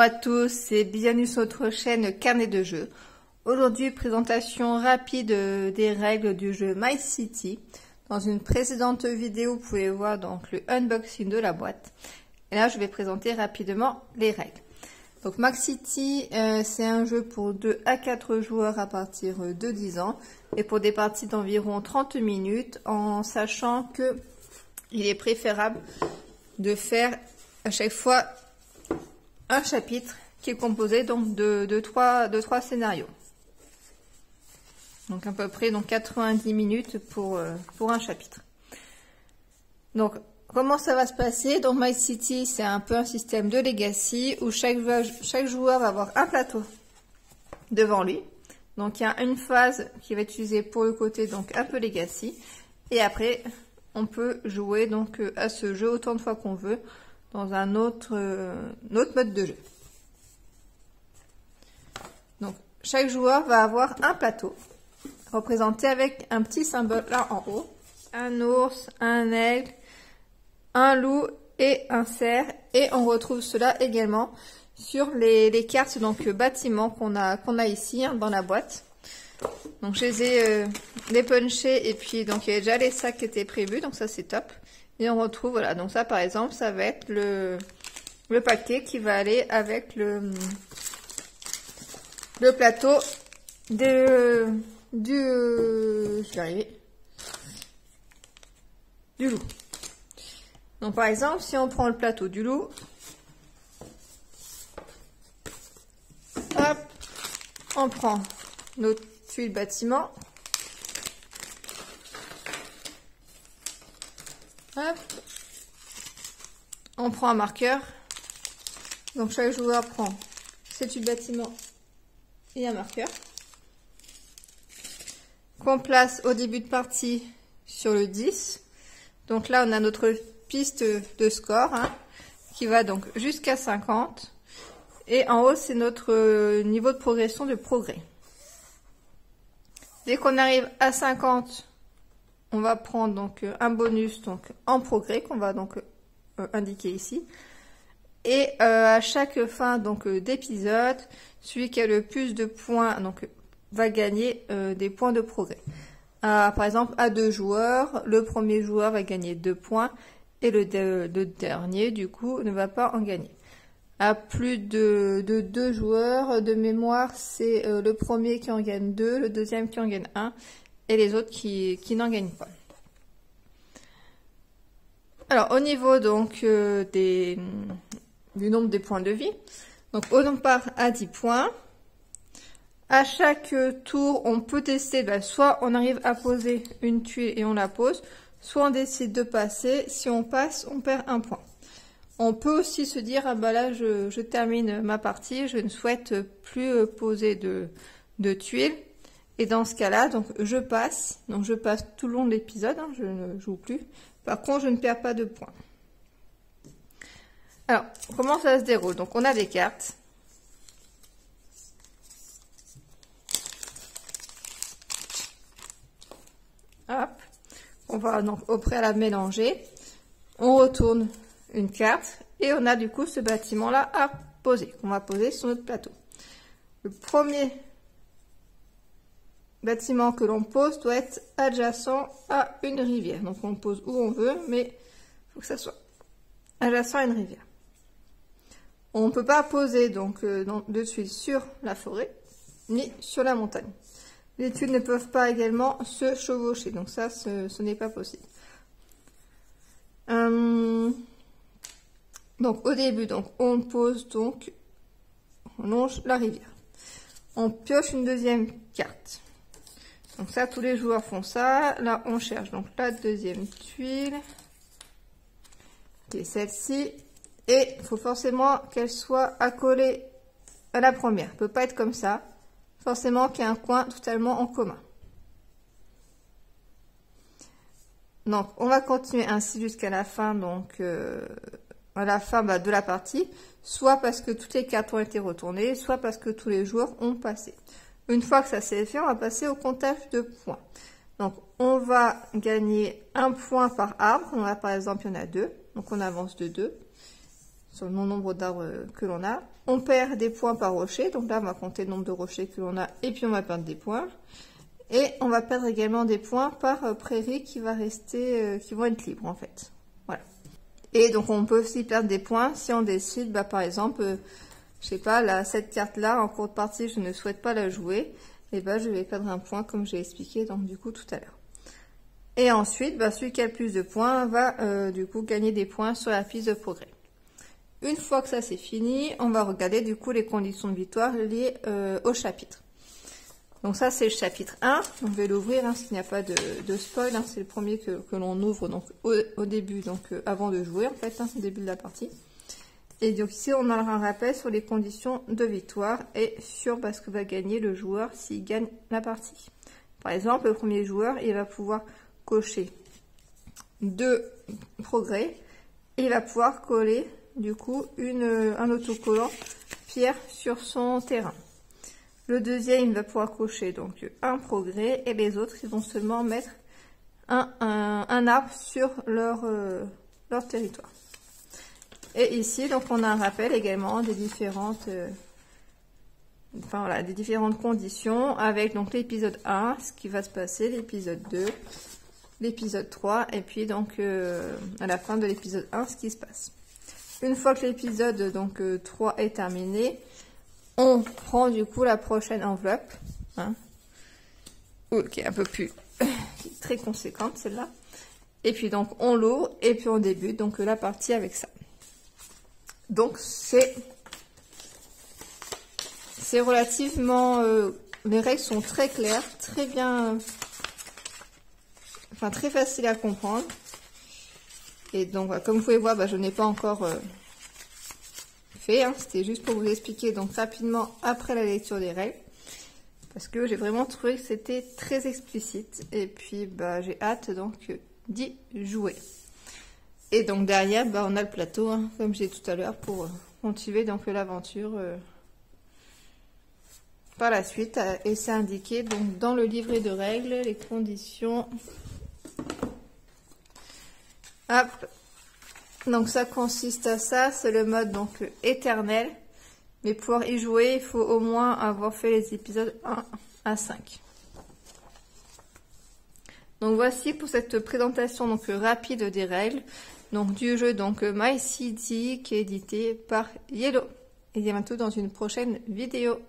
à tous et bienvenue sur notre chaîne Carnet de jeux. Aujourd'hui, présentation rapide des règles du jeu My City. Dans une précédente vidéo, vous pouvez voir donc le unboxing de la boîte. Et là, je vais présenter rapidement les règles. Donc My City, c'est un jeu pour 2 à 4 joueurs à partir de 10 ans et pour des parties d'environ 30 minutes, en sachant que il est préférable de faire à chaque fois un chapitre qui est composé donc de trois scénarios. Donc à peu près donc 90 minutes pour un chapitre. Donc comment ça va se passer? Donc My City, c'est un peu un système de legacy où chaque joueur va avoir un plateau devant lui. Donc il y a une phase qui va être utilisée pour le côté donc un peu legacy et après on peut jouer donc à ce jeu autant de fois qu'on veut dans un autre mode de jeu. Donc chaque joueur va avoir un plateau représenté avec un petit symbole là en haut, un ours, un aigle, un loup et un cerf, et on retrouve cela également sur les cartes donc bâtiments qu'on a ici hein, dans la boîte. Donc je les ai punchés et puis donc il y avait déjà les sacs qui étaient prévus, donc ça c'est top. Et on retrouve, voilà, donc ça par exemple, ça va être le paquet qui va aller avec le plateau je vais arriver, du loup. Donc par exemple, si on prend le plateau du loup, hop, on prend notre tuile bâtiment, hop, on prend un marqueur, donc chaque joueur prend cette tuile bâtiment et un marqueur, qu'on place au début de partie sur le 10. Donc là on a notre piste de score hein, qui va donc jusqu'à 50 et en haut c'est notre niveau de progression de progrès. Dès qu'on arrive à 50, on va prendre donc un bonus donc en progrès qu'on va donc indiquer ici. Et à chaque fin donc d'épisode, celui qui a le plus de points donc va gagner des points de progrès. Par exemple, à 2 joueurs, le premier joueur va gagner 2 points et le dernier, du coup, ne va pas en gagner. À plus de 2 joueurs, de mémoire, c'est le premier qui en gagne 2, le deuxième qui en gagne 1 et les autres qui n'en gagnent pas. Alors, au niveau donc du nombre des points de vie, donc on part à 10 points. À chaque tour, on peut tester, soit on arrive à poser une tuile et on la pose, soit on décide de passer. Si on passe, on perd 1 point. On peut aussi se dire, ah bah là, je termine ma partie, je ne souhaite plus poser de tuiles. Et dans ce cas-là, donc je passe. Donc je passe tout le long de l'épisode, hein, je ne joue plus. Par contre, je ne perds pas de points. Alors, comment ça se déroule? Donc on a des cartes. Hop, on va donc au préalable mélanger, on retourne une carte et on a du coup ce bâtiment là à poser, qu'on va poser sur notre plateau. Le premier bâtiment que l'on pose doit être adjacent à une rivière, donc on pose où on veut, mais il faut que ça soit adjacent à une rivière. On ne peut pas poser donc de suite sur la forêt ni sur la montagne. Les tuiles ne peuvent pas également se chevaucher, donc ça, ce n'est pas possible. Donc au début, donc on pose donc, on longe la rivière. On pioche une deuxième carte. Donc ça, tous les joueurs font ça. Là, on cherche donc la deuxième tuile, qui est celle-ci, et il faut forcément qu'elle soit accolée à la première. Elle peut pas être comme ça. Forcément qu'il y a un coin totalement en commun. Donc on va continuer ainsi jusqu'à la fin, donc à la fin de la partie, soit parce que toutes les cartes ont été retournées, soit parce que tous les joueurs ont passé. Une fois que ça s'est fait, on va passer au comptage de points. Donc on va gagner 1 point par arbre. On va, par exemple, il y en a 2, donc on avance de 2. sur le nombre d'arbres que l'on a. On perd des points par rocher, donc là on va compter le nombre de rochers que l'on a et puis on va perdre des points. Et on va perdre également des points par prairie qui va rester, qui vont être libres en fait. Voilà. Et donc on peut aussi perdre des points si on décide, par exemple, je sais pas, cette carte là en cours de partie je ne souhaite pas la jouer, et je vais perdre un point comme j'ai expliqué donc du coup tout à l'heure. Et ensuite, celui qui a le plus de points va du coup gagner des points sur la fiche de progrès. Une fois que ça c'est fini, on va regarder du coup les conditions de victoire liées au chapitre. Donc ça c'est le chapitre 1, on va l'ouvrir, parce qu'il n'y a pas de spoil, c'est le premier que l'on ouvre donc au début, donc avant de jouer en fait, au début de la partie. Et donc ici on a un rappel sur les conditions de victoire et sur ce que va gagner le joueur s'il gagne la partie. Par exemple, le premier joueur, il va pouvoir cocher 2 progrès et il va pouvoir coller du coup un autocollant pierre sur son terrain. Le deuxième, il va pouvoir cocher donc un progrès et les autres, ils vont seulement mettre un arbre sur leur territoire. Et ici, donc, on a un rappel également des différentes, des différentes conditions avec donc l'épisode 1, ce qui va se passer, l'épisode 2, l'épisode 3 et puis donc à la fin de l'épisode 1, ce qui se passe. Une fois que l'épisode donc 3 est terminé, on prend du coup la prochaine enveloppe, qui est un peu plus, qui est très conséquente celle-là. Et puis donc on l'ouvre et puis on débute donc la partie avec ça. Donc c'est relativement, les règles sont très claires, très bien, très facile à comprendre. Et donc comme vous pouvez voir, je n'ai pas encore fait, c'était juste pour vous expliquer donc rapidement après la lecture des règles, parce que j'ai vraiment trouvé que c'était très explicite et puis j'ai hâte donc d'y jouer. Et donc derrière, on a le plateau, comme j'ai dit tout à l'heure, pour continuer donc l'aventure par la suite. Et c'est indiqué donc dans le livret de règles, les conditions. Hop. Donc ça consiste à ça, c'est le mode donc éternel. Mais pour y jouer, il faut au moins avoir fait les épisodes 1 à 5. Donc voici pour cette présentation donc rapide des règles. Donc du jeu donc My City qui est édité par Yellow. Et à bientôt dans une prochaine vidéo.